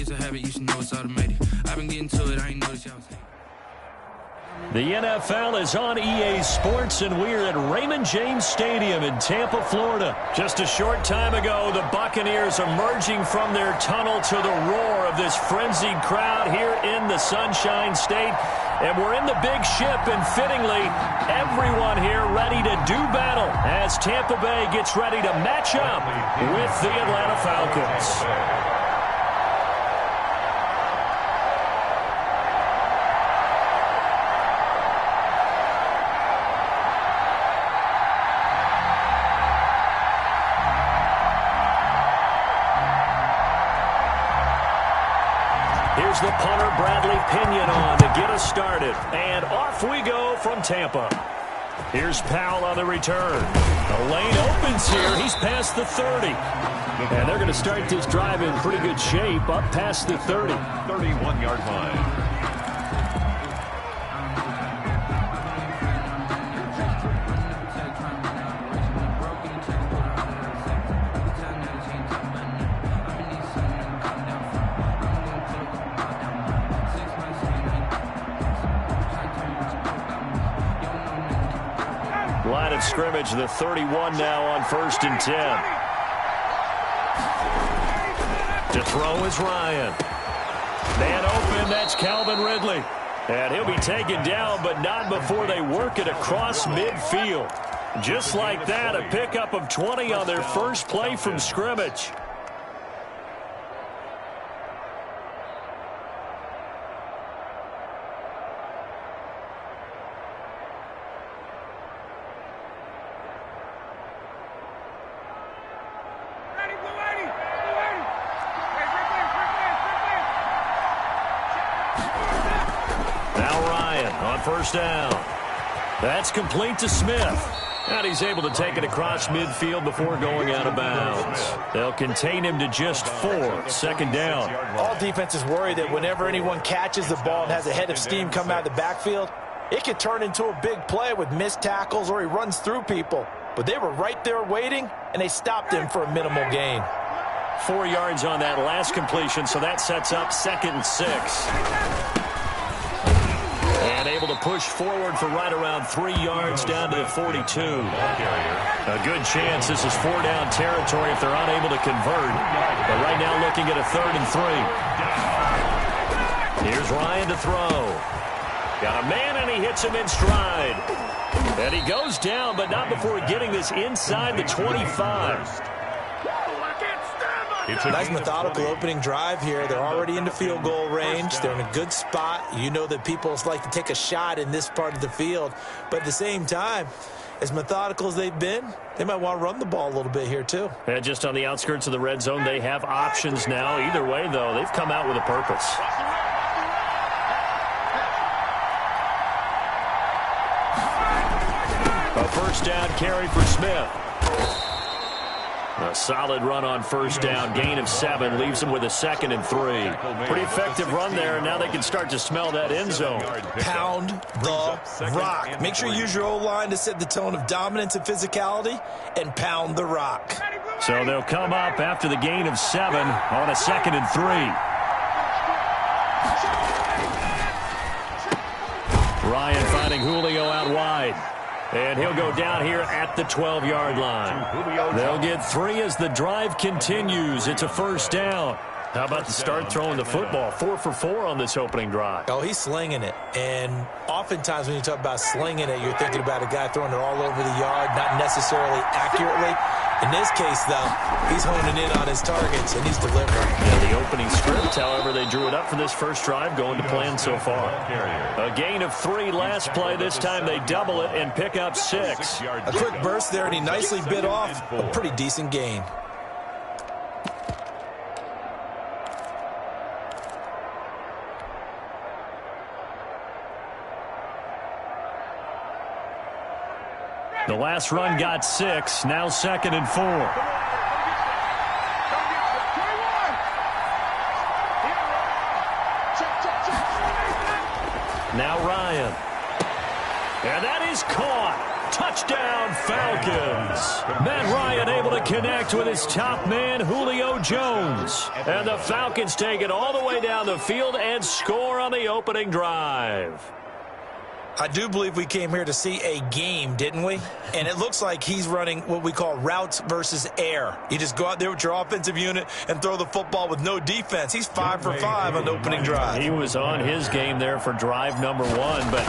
it's a habit, you should know it's automated. I've been getting to it, I ain't noticed y'all. The NFL is on EA Sports, and we're at Raymond James Stadium in Tampa, Florida. Just a short time ago, the Buccaneers emerging from their tunnel to the roar of this frenzied crowd here in the Sunshine State. And we're in the big ship, and fittingly, everyone here ready to do battle as Tampa Bay gets ready to match up with the Atlanta Falcons. Here's the punter, Bradley Pinion, on to get us started. And off we go from Tampa. Here's Powell on the return. The lane opens here. He's past the 30. And they're going to start this drive in pretty good shape, up past the 30. 31-yard line. Line of scrimmage, the 31 now on 1st and 10. To throw is Ryan. Man open, that's Calvin Ridley. And he'll be taken down, but not before they work it across midfield. Just like that, a pickup of 20 on their first play from scrimmage. First down. That's complete to Smith. And he's able to take it across midfield before going out of bounds. They'll contain him to just 4. 2nd down. All defenses worry that whenever anyone catches the ball and has a head of steam come out of the backfield, it could turn into a big play with missed tackles or he runs through people. But they were right there waiting, and they stopped him for a minimal gain. 4 yards on that last completion, so that sets up 2nd and 6. And able to push forward for right around 3 yards down to the 42. A good chance this is 4-down territory if they're unable to convert. But right now looking at a 3rd and 3. Here's Ryan to throw. Got a man, and he hits him in stride. And he goes down, but not before getting this inside the 25. Nice methodical opening drive here. They're already into field goal range. They're in a good spot. You know that people like to take a shot in this part of the field. But at the same time, as methodical as they've been, they might want to run the ball a little bit here too. And just on the outskirts of the red zone, they have options now. Either way, though, they've come out with a purpose. A first down carry for Smith. A solid run on first down. Gain of 7 leaves them with a 2nd and 3. Pretty effective run there. Now they can start to smell that end zone. Pound the rock. Make sure you use your O-line to set the tone of dominance and physicality, and pound the rock. So they'll come up after the gain of 7 on a 2nd and 3. Ryan finding Julio out wide. And he'll go down here at the 12-yard line. They'll get 3 as the drive continues. It's a first down. How about the start throwing the football? 4 for 4 on this opening drive. Oh, he's slinging it. And oftentimes when you talk about slinging it, you're thinking about a guy throwing it all over the yard, not necessarily accurately. In this case, though, he's honing in on his targets, and he's delivering. Yeah, the opening script, however, they drew it up for this first drive, going to plan so far. A gain of 3 last play. This time they double it and pick up 6. A quick burst there, and he nicely bit off a pretty decent gain. The last run got 6. Now 2nd and 4. Now Ryan. And that is caught. Touchdown, Falcons. Matt Ryan able to connect with his top man, Julio Jones. And the Falcons take it all the way down the field and score on the opening drive. I do believe we came here to see a game, didn't we? And it looks like he's running what we call routes versus air. You just go out there with your offensive unit and throw the football with no defense. He's 5 for 5 on the opening drive. He was on his game there for drive number 1, but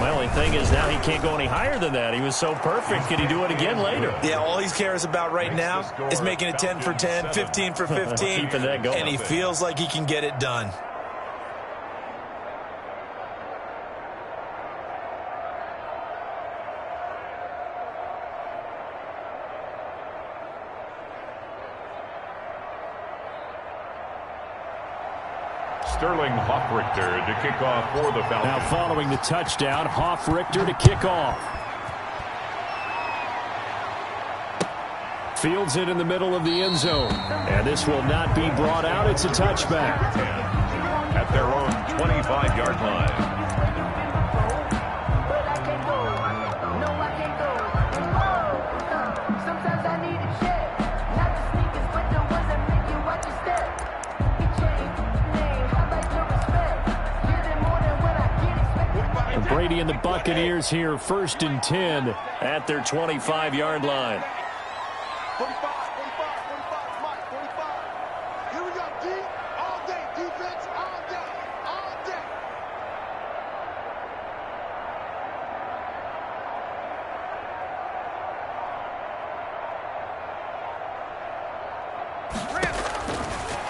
my only thing is now he can't go any higher than that. He was so perfect. Can he do it again later? Yeah, all he cares about right now is making it 10 for 10, 15 for 15. Keeping that going. And he feels like he can get it done. Sterling Hoffrichter to kick off for the Falcons. Now following the touchdown, Hoffrichter to kick off. Fields it in the middle of the end zone. And this will not be brought out. It's a touchback. At their own 25-yard line. Brady and the Buccaneers here, 1st and 10 at their 25-yard line. 45, Mike, 45. Here we go, D, all day, defense, all day, all day.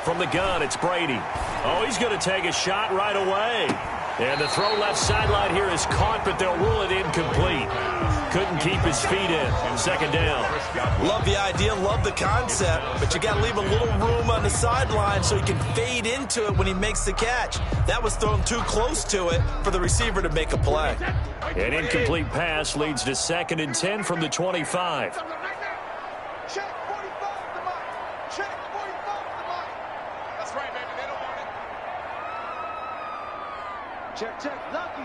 From the gun, it's Brady. Oh, he's going to take a shot right away. And the throw left sideline here is caught, but they'll rule it incomplete. Couldn't keep his feet in. 2nd down. Love the idea, love the concept, but you got to leave a little room on the sideline so he can fade into it when he makes the catch. That was thrown too close to it for the receiver to make a play. An incomplete pass leads to 2nd and 10 from the 25. Check 45 to Mike. Check 45 to Mike. That's right, baby. They don't want it. Check. Lucky.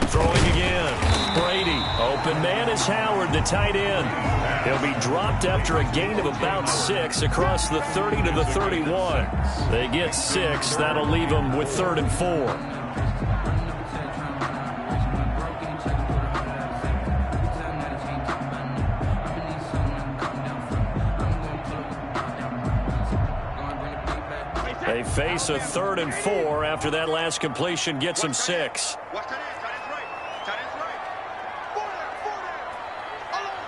Throwing again. Brady. Open man is Howard, the tight end. He'll be dropped after a gain of about 6 across the 30 to the 31. They get 6. That'll leave them with 3rd and 4. They face a 3rd and 4 after that last completion gets them 6. Watch that end. Tight end's right. Four down. Alone.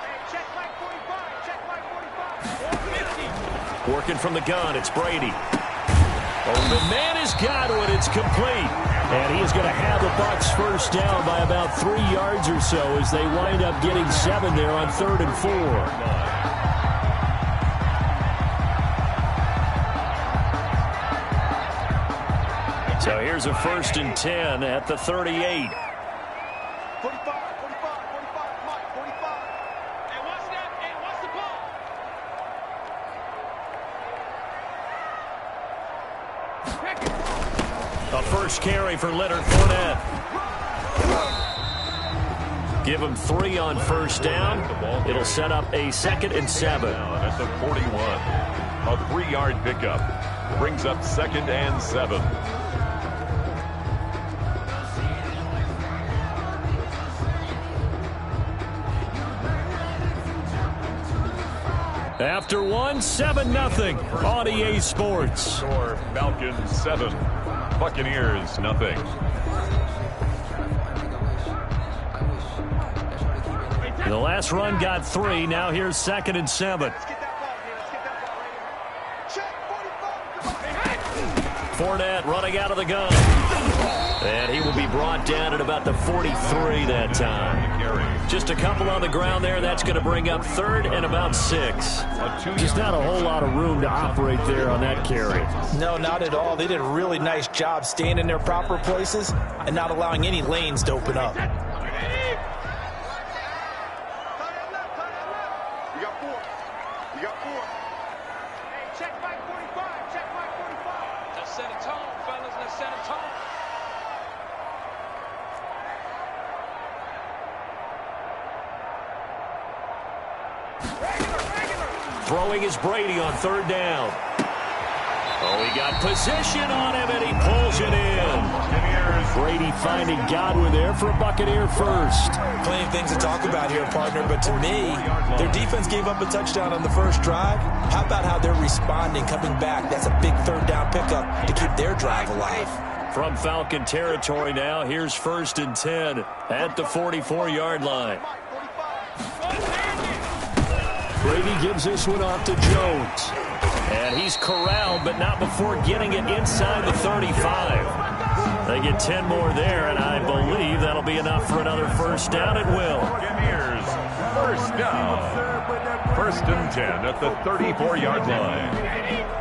Hey, check Mike 45. 50. Working from the gun, it's Brady. Open man is Godwin. It's complete. And he is going to have the Bucs 1st down by about 3 yards or so as they wind up getting 7 there on 3rd and 4. So here's a 1st and 10 at the 38. 45, Mike, 45. Hey, watch that. Hey, watch the ball. A first carry for Leonard Fournette. Give him 3 on 1st down. It'll set up a 2nd and 7. At the 41. A 3-yard pickup. Brings up 2nd and 7. After 1, 7-0 on EA Sports. Score Falcons 7, Buccaneers nothing. The last run got 3. Now here's 2nd and 7. Let's get that ball, man. Let's get that ball, lady. Check 45. Fournette running out of the gun. And he will be brought down at about the 43 that time. Just a couple on the ground there. That's going to bring up 3rd and about 6. Just not a whole lot of room to operate there on that carry. No, not at all. They did a really nice job staying in their proper places and not allowing any lanes to open up. You got 4. Hey, check Mike 45. Check Mike 45. Let's set a tone, fellas. Let's set a tone. Throwing is Brady on third down. Oh, he got position on him, and he pulls it in. Brady finding Godwin there for a Buccaneer first. Plenty of things to talk about here, partner, but to me, their defense gave up a touchdown on the first drive. How about how they're responding, coming back? That's a big third down pickup to keep their drive alive. From Falcon territory now, here's 1st and 10 at the 44-yard line. Brady gives this one off to Jones. And he's corralled, but not before getting it inside the 35. They get 10 more there, and I believe that'll be enough for another first down. It will. Buccaneers, first down. 1st and 10 at the 34-yard line.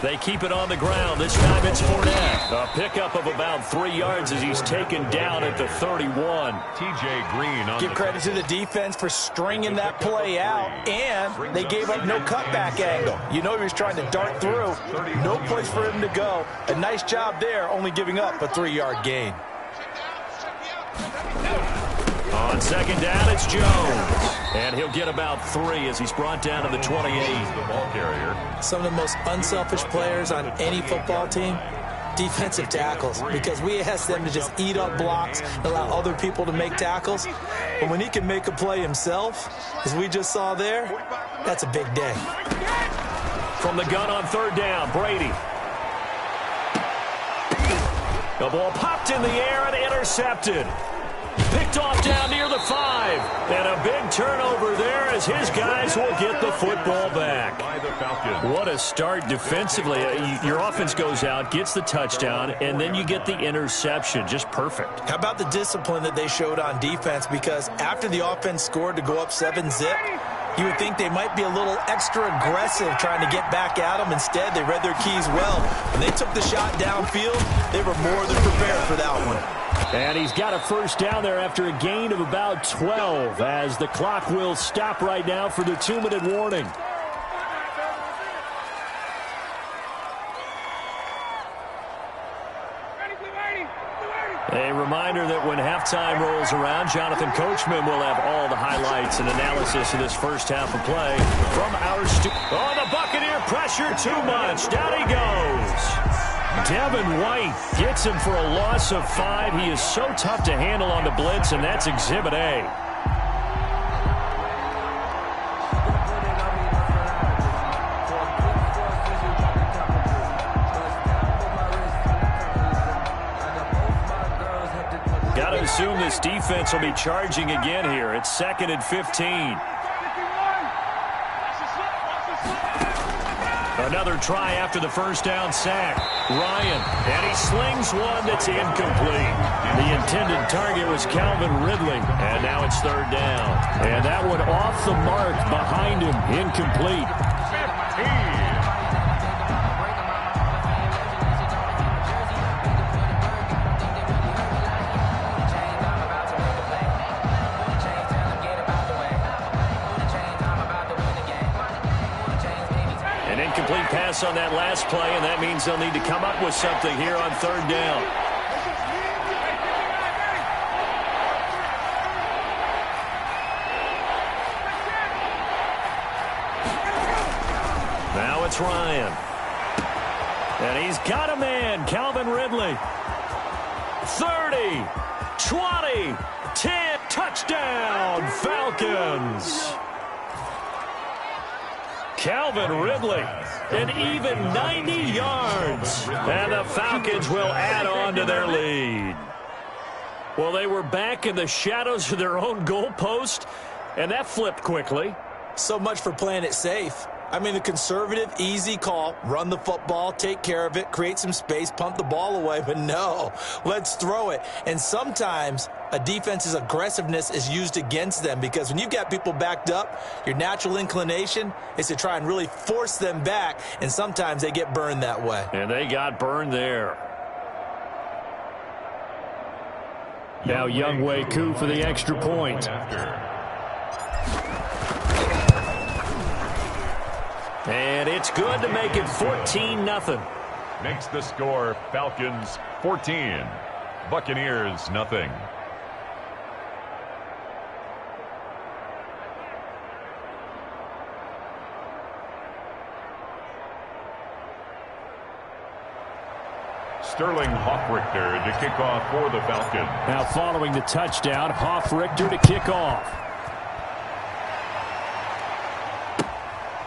They keep it on the ground. This time it's Fournette. A pickup of about 3 yards as he's taken down at the 31. T.J. Green on Give credit to the defense for stringing that play out, and they gave up no cutback angle. You know he was trying to dart through. No place for him to go. A nice job there, only giving up a 3-yard gain. On second down, it's Jones. And he'll get about 3 as he's brought down to the 28. The ball carrier. Some of the most unselfish players on any football team, defensive tackles, because we ask them to just eat up blocks and allow other people to make tackles. But when he can make a play himself, as we just saw there, that's a big day. From the gun on third down, Brady. The ball popped in the air and intercepted. Picked off down near the 5. And a big turnover there as his guys will get the football back. By the Falcons. What a start defensively. Your offense goes out, gets the touchdown, and then you get the interception. Just perfect. How about the discipline that they showed on defense? Because after the offense scored to go up 7-zip, you would think they might be a little extra aggressive trying to get back at them. Instead, they read their keys well. When they took the shot downfield, they were more than prepared for that one. And he's got a first down there after a gain of about 12 as the clock will stop right now for the 2-minute warning. A reminder that when halftime rolls around, Jonathan Coachman will have all the highlights and analysis of this first half of play from our studio. Oh, the Buccaneer pressure too much. Down he goes. Devin White gets him for a loss of 5. He is so tough to handle on the blitz, and that's Exhibit A. Got to assume this defense will be charging again here. It's 2nd and 15. Another try after the first down sack. Ryan, and he slings one that's incomplete. The intended target was Calvin Ridley, and now it's third down. And that one off the mark behind him, incomplete. 15. Incomplete pass on that last play, and that means they'll need to come up with something here on third down. Now it's Ryan. And he's got a man, Calvin Ridley. 30, 20, 10, touchdown, Falcons. Calvin Ridley, an even 90 yards. And the Falcons will add on to their lead. Well, they were back in the shadows of their own goalpost, and that flipped quickly. So much for playing it safe. I mean, the conservative, easy call, run the football, take care of it, create some space, pump the ball away. But no, let's throw it. And sometimes a defense's aggressiveness is used against them because when you've got people backed up, your natural inclination is to try and really force them back, and sometimes they get burned that way. And they got burned there. Now Younghoe Koo for the extra point. And it's good to make it 14-0. Makes the score Falcons 14, Buccaneers 0. Sterling Hoffrichter to kick off for the Falcons. Now following the touchdown, Hoffrichter to kick off.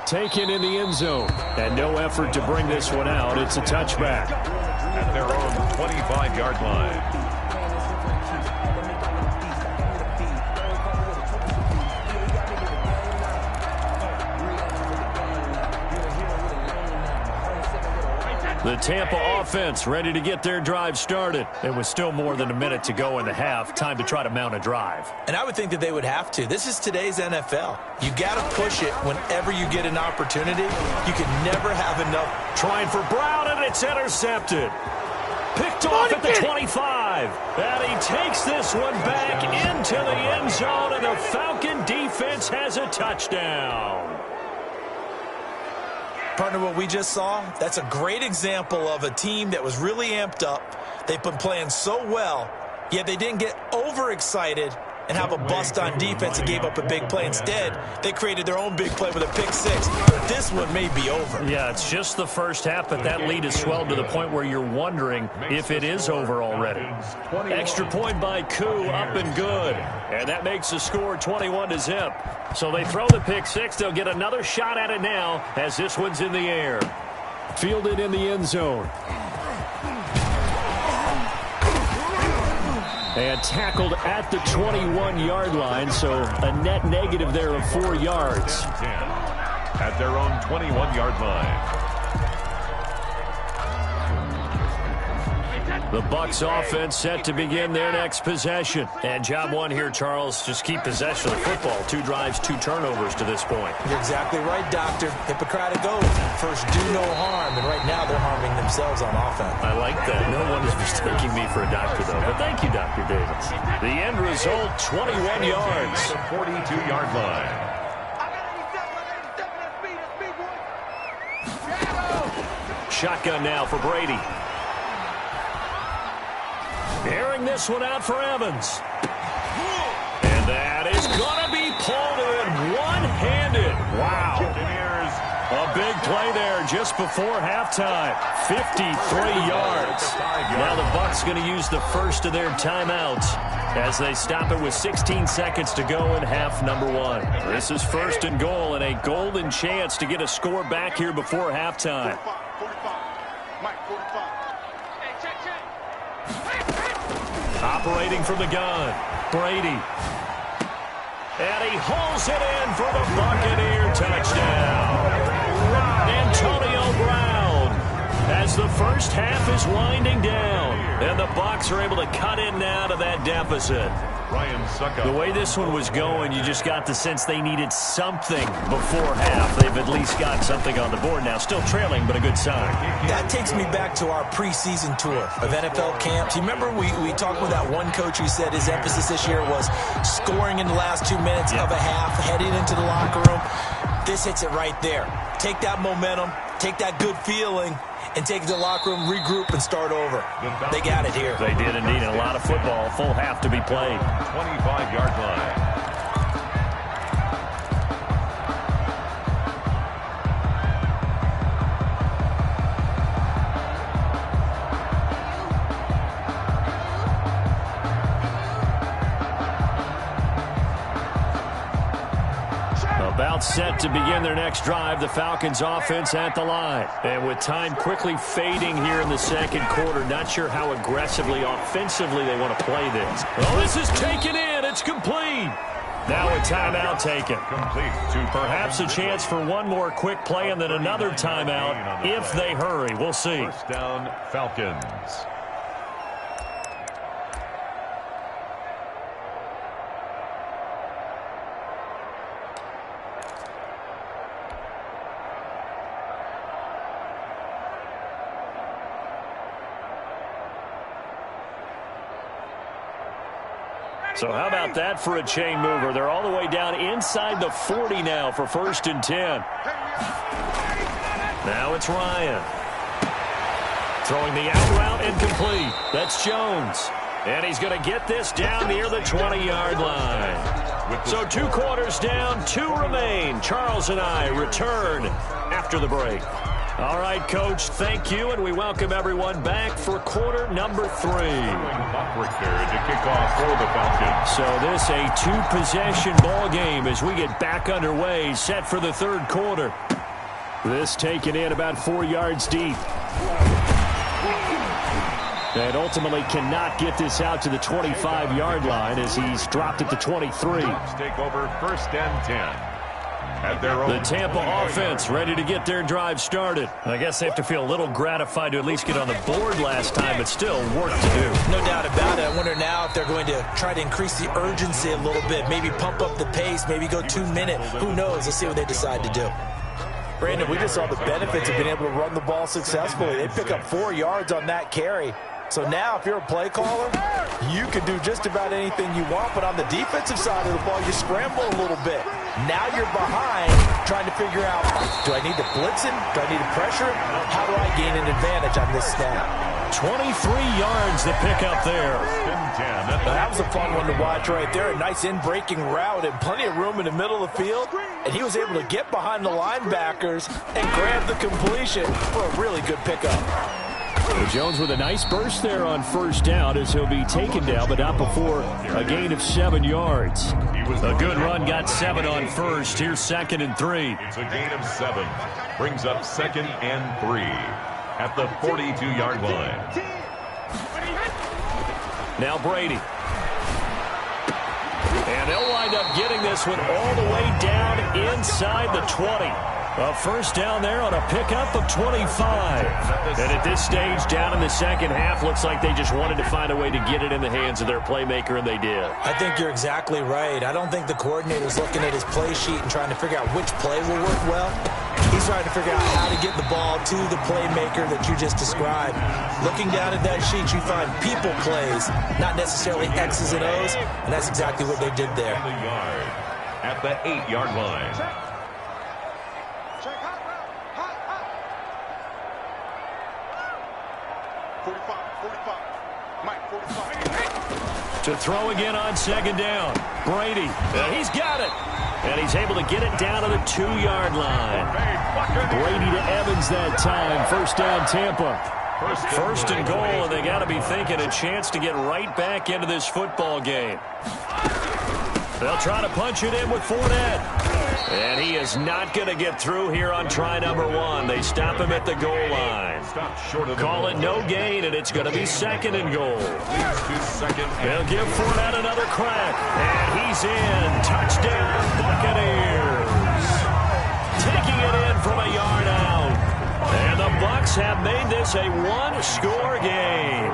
Taken in the end zone. And no effort to bring this one out. It's a touchback. At their own 25-yard line. The Tampa offense ready to get their drive started. It was still more than a minute to go in the half. Time to try to mount a drive. And I would think that they would have to. This is today's NFL. You got to push it whenever you get an opportunity. You can never have enough. Trying for Brown, and it's intercepted. Picked off at the 25. And he takes this one back into the end zone, and the Falcon defense has a touchdown. Partner, what we just saw, that's a great example of a team that was really amped up. They've been playing so well, yet they didn't get overexcited and have a bust on defense and gave up a big play. Instead, they created their own big play with a pick six. This one may be over. Yeah, it's just the first half, but that lead has swelled to the point where you're wondering if it is over already. Extra point by Koo, up and good. And that makes the score 21-zip. So they throw the pick six. They'll get another shot at it now as this one's in the air. Fielded in the end zone. And tackled at the 21-yard line, so a net negative there of 4 yards. At their own 21-yard line. The Bucs offense set to begin their next possession. And job one here, Charles, just keep possession of the football. 2 drives, 2 turnovers to this point. You're exactly right, Doctor. Hippocratic oath. First, do no harm. And right now, they're harming themselves on offense. I like that. No one is mistaking me for a doctor, though. But thank you, Dr. Davis. The end result, 21 yards. The 42-yard line. Shotgun now for Brady. Airing this one out for Evans. And that is going to be pulled in one-handed. Wow. A big play there just before halftime. 53 yards. Now the Bucs going to use the first of their timeouts as they stop it with 16 seconds to go in half number 1. This is first and goal and a golden chance to get a score back here before halftime. 45. Mike, 45. Operating from the gun, Brady. And he hauls it in for the Buccaneer touchdown. Antonio Brown, as the first half is winding down. And the Bucs are able to cut in now to that deficit. Ryan Suckup. The way this one was going, you just got the sense they needed something before half. They've at least got something on the board now. Still trailing, but a good sign. That takes me back to our preseason tour of NFL camps. You remember we talked with that one coach who said his emphasis this year was scoring in the last 2 minutes of a half, heading into the locker room. This hits it right there. Take that momentum, take that good feeling, and take it to the locker room, regroup, and start over. They got it here. They did indeed. A lot of football, full half to be played. 25-yard line. About set to begin their next drive, the Falcons offense at the line. And with time quickly fading here in the second quarter, not sure how aggressively, offensively they want to play this. Oh, this is taken in. It's complete. Now a timeout taken. Complete. Perhaps a chance for one more quick play and then another timeout if they hurry. We'll see. First down, Falcons. So how about that for a chain mover? They're all the way down inside the 40 now for first and 10. Now it's Ryan. Throwing the out route incomplete. That's Jones. And he's going to get this down near the 20-yard line. So 2 quarters down, 2 remain. Charles and I return after the break. All right, Coach, thank you, and we welcome everyone back for quarter number 3. Buckrichter to kick off for the Falcons. So this a 2-possession ball game as we get back underway, set for the third quarter. This taken in about 4 yards deep. And ultimately cannot get this out to the 25-yard line as he's dropped at the 23. Take over 1st and 10. The Tampa offense ready to get their drive started. I guess they have to feel a little gratified to at least get on the board last time, but still work to do. No doubt about it. I wonder now if they're going to try to increase the urgency a little bit, maybe pump up the pace, maybe go 2-minute. Who knows? Let's see what they decide to do. Brandon, we just saw the benefits of being able to run the ball successfully. They pick up 4 yards on that carry. So now if you're a play caller, you can do just about anything you want, but on the defensive side of the ball, you scramble a little bit. Now you're behind trying to figure out, do I need to blitz him? Do I need to pressure him? How do I gain an advantage on this snap? 23 yards to pick up there. That was a fun one to watch right there. A nice in-breaking route and plenty of room in the middle of the field. And he was able to get behind the linebackers and grab the completion for a really good pickup. Jones with a nice burst there on 1st down as he'll be taken down, but not before a gain of 7 yards. A good run got 7 on 1st. Here's 2nd and 3. It's a gain of 7. Brings up 2nd and 3 at the 42-yard line. Now Brady. And they'll wind up getting this one all the way down inside the 20. A 1st down there on a pickup of 25. And at this stage, down in the second half, looks like they just wanted to find a way to get it in the hands of their playmaker, and they did. I think you're exactly right. I don't think the coordinator's looking at his play sheet and trying to figure out which play will work well. He's trying to figure out how to get the ball to the playmaker that you just described. Looking down at that sheet, you find people plays, not necessarily X's and O's, and that's exactly what they did there. At the 8-yard line. To throw again on 2nd down. Brady, he's got it. And he's able to get it down to the 2-yard line. Brady to Evans that time. 1st down, Tampa. 1st and goal, and they got to be thinking a chance to get right back into this football game. They'll try to punch it in with Fournette. And he is not going to get through here on try number 1. They stop him at the goal line. Call it no gain, and it's going to be 2nd and goal. They'll give Fournette another crack. And he's in. Touchdown, Buccaneers. Taking it in from a yard out. And the Bucs have made this a 1-score game.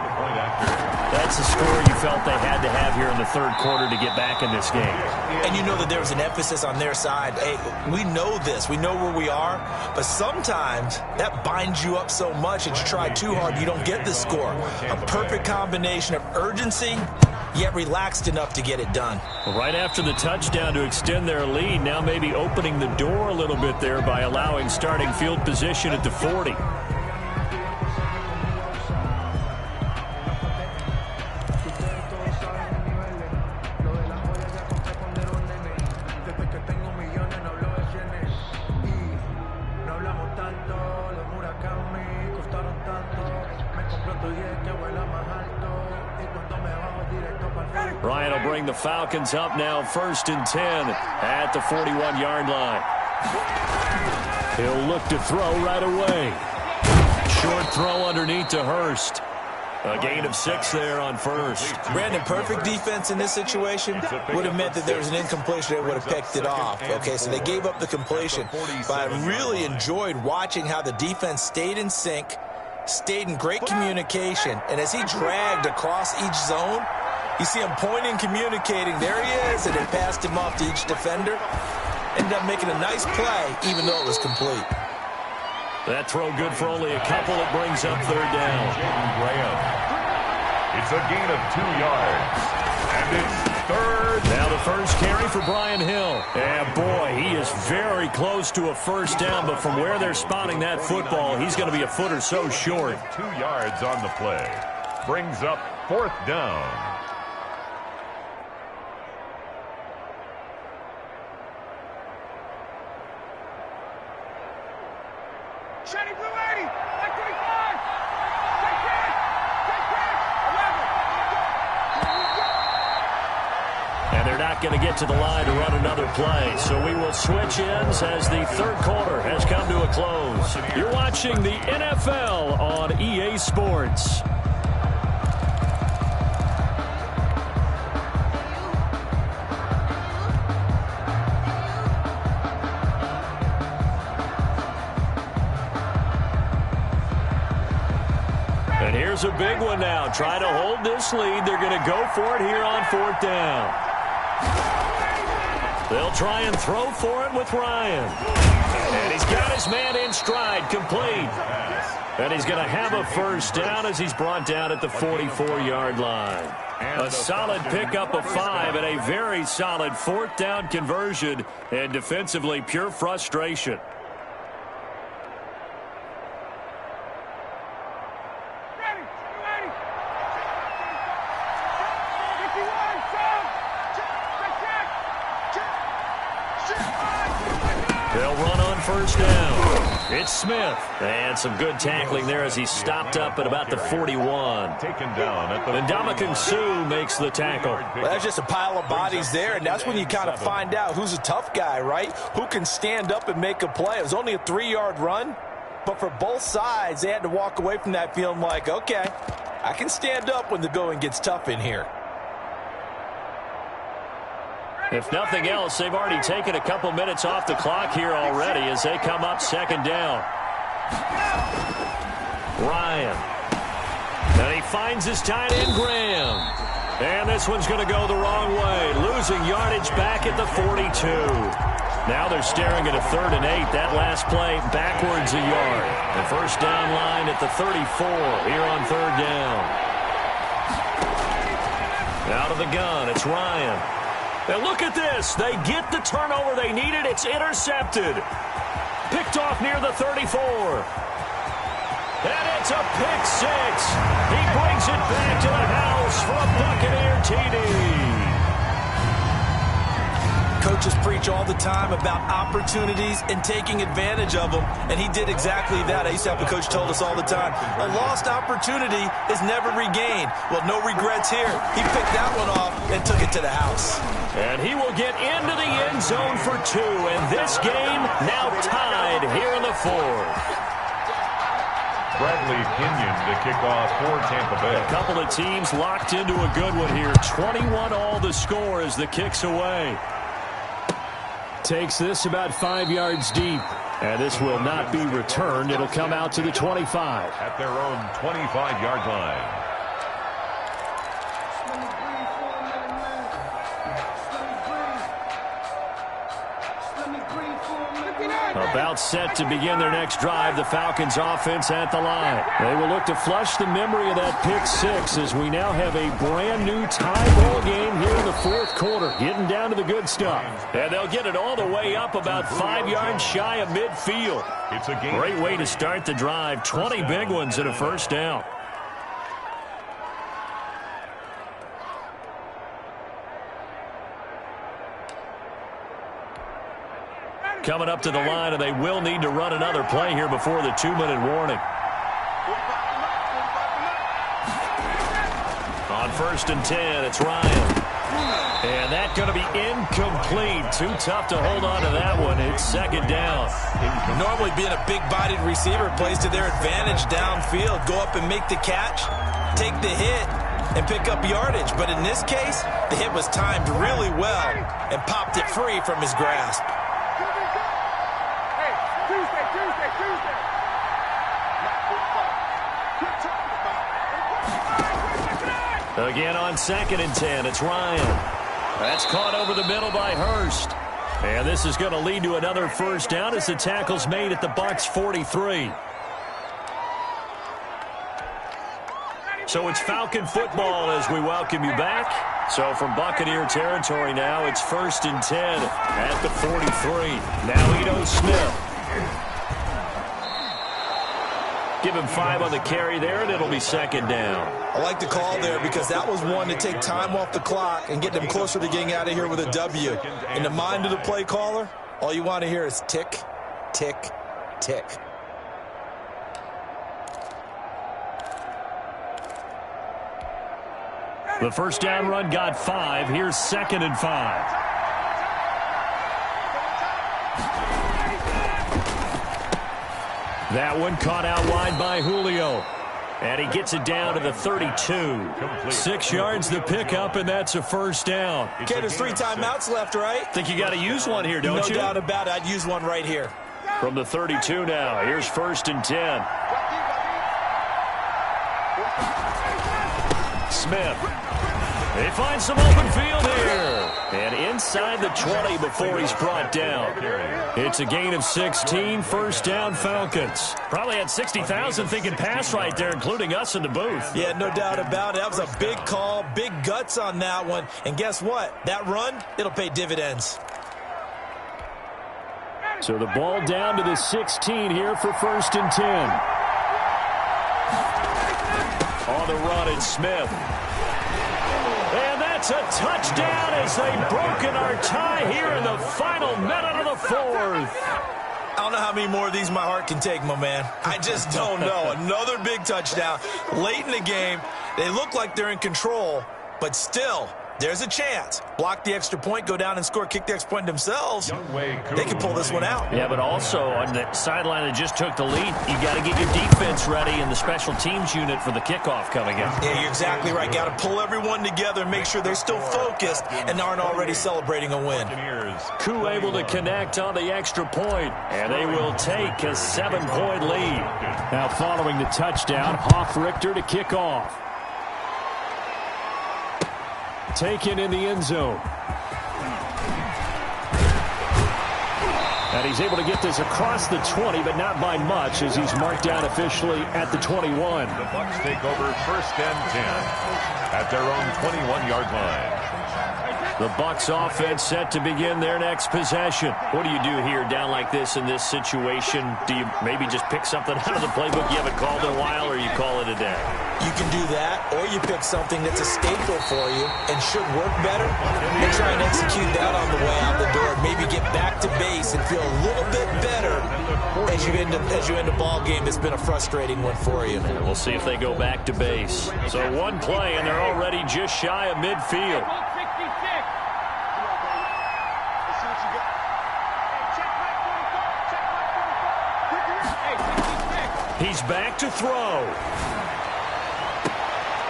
That's the score you felt they had to have here in the third quarter to get back in this game. And you know that there was an emphasis on their side. Hey, we know this. We know where we are. But sometimes that binds you up so much that you try too hard, you don't get the score. A perfect combination of urgency, yet relaxed enough to get it done. Right after the touchdown to extend their lead, now maybe opening the door a little bit there by allowing starting field position at the 40. Ryan will bring the Falcons up now 1st and 10 at the 41-yard line. He'll look to throw right away. Short throw underneath to Hurst. A gain of 6 there on 1st. Brandon, perfect defense in this situation would have meant that there was an incompletion that would have picked it off. Okay, so they gave up the completion. But I really enjoyed watching how the defense stayed in sync, stayed in great communication, and as he dragged across each zone, you see him pointing, communicating. There he is, and it passed him off to each defender. Ended up making a nice play, even though it was complete. That throw good for only a couple. It brings up 3rd down. Graham. It's a gain of 2 yards. And it's 3rd. Now the first carry for Brian Hill. And boy, he is very close to a 1st down, but from where they're spotting that football, he's going to be a foot or so short. 2 yards on the play. Brings up 4th down. Shiny Blue not going to get to the line to run another play. So we will switch ends as the third quarter has come to a close. You're watching the NFL on EA Sports. And here's a big one now. Try to hold this lead. They're going to go for it here on fourth down. They'll try and throw for it with Ryan. And he's got his man in stride, complete. And he's going to have a first down as he's brought down at the 44-yard line. A solid pickup of 5 and a very solid fourth down conversion. And defensively, pure frustration. They'll run on first down. It's Smith. And some good tackling there as he stopped up at about the 41. Taken down at the And Ndamukong Suh makes the tackle. Well, that's just a pile of bodies there, and that's when you kind of find out who's a tough guy, right? Who can stand up and make a play. It was only a 3-yard run, but for both sides, they had to walk away from that feeling like, okay, I can stand up when the going gets tough in here. If nothing else, they've already taken a couple minutes off the clock here already as they come up second down. Ryan. And he finds his tight end, Graham. And this one's going to go the wrong way, losing yardage back at the 42. Now they're staring at a 3rd and 8. That last play backwards a yard. The first down line at the 34 here on 3rd down. Out of the gun, it's Ryan. And look at this. They get the turnover they needed. It's intercepted. Picked off near the 34. And it's a pick 6. He brings it back to the house for a Buccaneer TD. Coaches preach all the time about opportunities and taking advantage of them, and he did exactly that. I used to have a coach told us all the time, a lost opportunity is never regained. Well, no regrets here. He picked that one off and took it to the house. And he will get into the end zone for 2, and this game now tied here in the 4th. Bradley Pinion to kick off for Tampa Bay. A couple of teams locked into a good one here. 21 all the score as the kick's away. Takes this about 5 yards deep. And this will not be returned. It'll come out to the 25. At their own 25-yard line. About set to begin their next drive, the Falcons offense at the line. They will look to flush the memory of that pick 6 as we now have a brand new tie ball game here in the 4th quarter, getting down to the good stuff. And they'll get it all the way up about 5 yards shy of midfield. It's a game. Great way to start the drive. 20 big ones and a first down. Coming up to the line, and they will need to run another play here before the 2-minute warning. On 1st and 10, it's Ryan. And that's going to be incomplete. Too tough to hold on to that one. It's 2nd down. Normally being a big-bodied receiver plays to their advantage downfield. Go up and make the catch, take the hit, and pick up yardage. But in this case, the hit was timed really well and popped it free from his grasp. Again on 2nd and 10, it's Ryan. That's caught over the middle by Hurst. And this is going to lead to another first down as the tackle's made at the Bucs 43. So it's Falcon football as we welcome you back. So from Buccaneer territory now, it's 1st and 10 at the 43. Now Ito Smith. Give him 5 on the carry there, and it'll be 2nd down. I like the call there because that was one to take time off the clock and get them closer to getting out of here with a W. In the mind of the play caller, all you want to hear is tick, tick, tick. The first down run got 5. Here's 2nd and 5. That one caught out wide by Julio. And he gets it down to the 32. 6 yards the pickup, and that's a first down. Okay, there's 3 timeouts left, right? Think you got to use one here, don't you? No doubt about it. I'd use one right here. From the 32 now. Here's 1st and 10. Smith. They find some open field here. And inside the 20 before he's brought down. It's a gain of 16. First down, Falcons. Probably had 60,000 thinking pass right there, including us in the booth. Yeah, no doubt about it. That was a big call, big guts on that one. And guess what? That run, it'll pay dividends. So the ball down to the 16 here for 1st and 10. On the run, it's Smith. And that's a touchdown as they've broken our tie here in the final minute of the 4th. I don't know how many more of these my heart can take, my man. I just don't know. Another big touchdown late in the game. They look like they're in control, but still, there's a chance. Block the extra point, go down and score, kick the extra point themselves. They can pull this one out. Yeah, but also on the sideline that just took the lead, you got to get your defense ready in the special teams unit for the kickoff coming up. Yeah, you're exactly right. Got to pull everyone together and make sure they're still focused and aren't already celebrating a win. Koo able to connect on the extra point, and they will take a 7-point lead. Now following the touchdown, Hoff-Richter to kick off. Taken in the end zone. And he's able to get this across the 20, but not by much, as he's marked down officially at the 21. The Bucs take over 1st and 10 at their own 21-yard line. The Bucs offense set to begin their next possession. What do you do here down like this in this situation? Do you maybe just pick something out of the playbook you haven't called in a while, or you call it a day? You can do that, or you pick something that's a staple for you and should work better and try and execute that on the way out the door. Maybe get back to base and feel a little bit better as you end a ball game that's been a frustrating one for you. And we'll see if they go back to base. So one play, and they're already just shy of midfield. He's back to throw.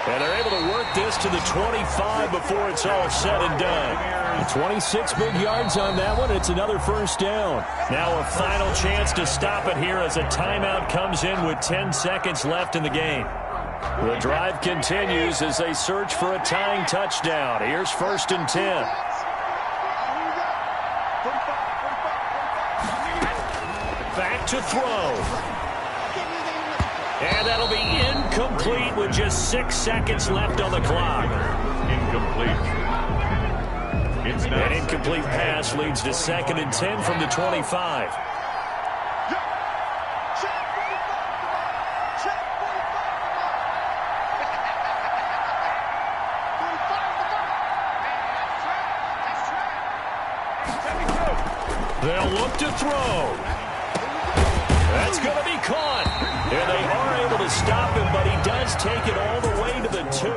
And they're able to work this to the 25 before it's all said and done. 26 big yards on that one. It's another first down. Now a final chance to stop it here as a timeout comes in with 10 seconds left in the game. The drive continues as they search for a tying touchdown. Here's 1st and 10. Back to throw. And that'll be incomplete with just 6 seconds left on the clock. Incomplete. An incomplete pass leads to 2nd and 10 from the 25. They'll look to throw. That's going to be caught. And they are able to stop him, but he does take it all the way to the 2.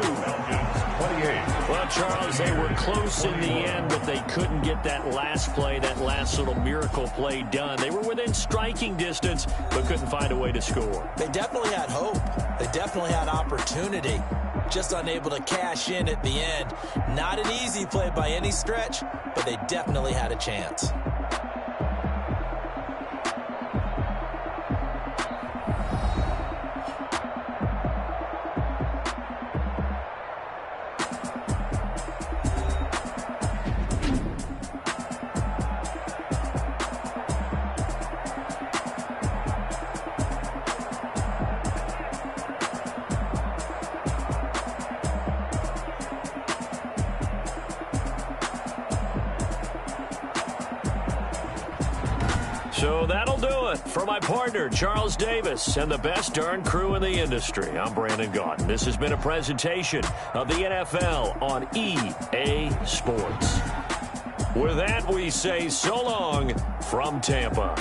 28. Well, Charles, they were close in the end, but they couldn't get that last play, that last little miracle play done. They were within striking distance, but couldn't find a way to score. They definitely had hope. They definitely had opportunity. Just unable to cash in at the end. Not an easy play by any stretch, but they definitely had a chance. So that'll do it for my partner, Charles Davis, and the best darn crew in the industry. I'm Brandon Gaudin. This has been a presentation of the NFL on EA Sports. With that, we say so long from Tampa.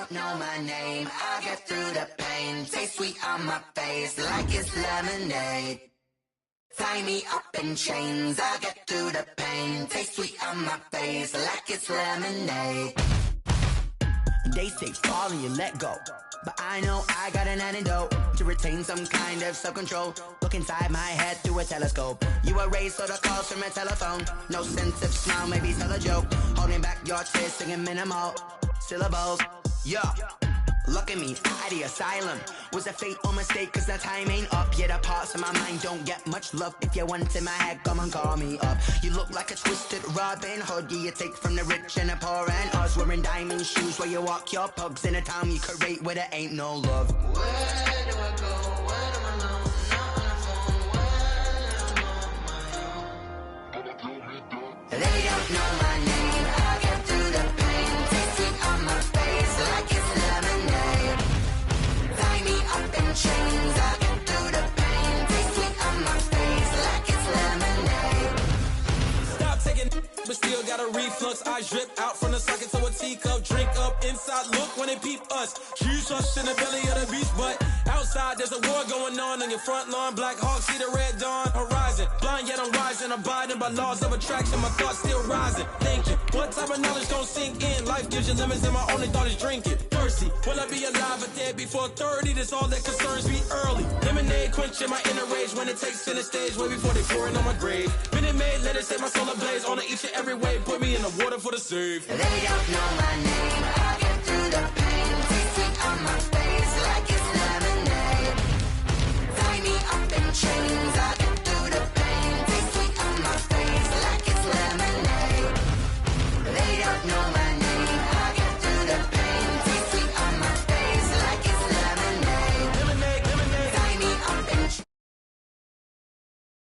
don't know my name. I get through the pain. Taste sweet on my face like it's lemonade. Tie me up in chains. I get through the pain. Taste sweet on my face like it's lemonade. They say fall and you let go, but I know I got an antidote to retain some kind of self-control. Look inside my head through a telescope. You erase all the calls from a telephone. No sense of smile, maybe tell a joke. Holding back your tears, singing minimal syllables. Yeah, look at me, at the asylum. Was a fate or mistake, cause the time ain't up. Yet the parts of my mind don't get much love. If you want in my head, come and call me up. You look like a twisted Robin Hood. You take from the rich and the poor and us. Wearing diamond shoes where you walk your pugs in a town you create where there ain't no love. Where do I go? Where am I alone? Not on the phone. Where am I on my own? They don't know my name. I get through the pain. Taste sweet on my face like it's lemonade. Tie me up in chains. I get through the pain. Taste sweet on my face like it's lemonade. Stop taking, but still got a reflux. I drip out from the socket to a teacup. Drink up inside, look when they peep us. Huge us in the belly of the beast, but outside there's a war going on your front lawn. Black Hawk, see the red dawn horizon. Blind yet I'm rising, abiding by laws of attraction. My thoughts still rising. Thinking, what type of knowledge gon' sink in? Life gives you lemons and my only thought is drinking. Thirsty, will I be alive or dead before 30? That's all that concerns me early. Lemonade quenching my inner rage when it takes center stage. Way before they pour it on my grave. Minute Maid, let it set my soul ablaze. On each and every way, put me in the water for the save. They don't know my name. I get through the pain. Taste sweet on my face like it's lemonade. Tie me up in chains.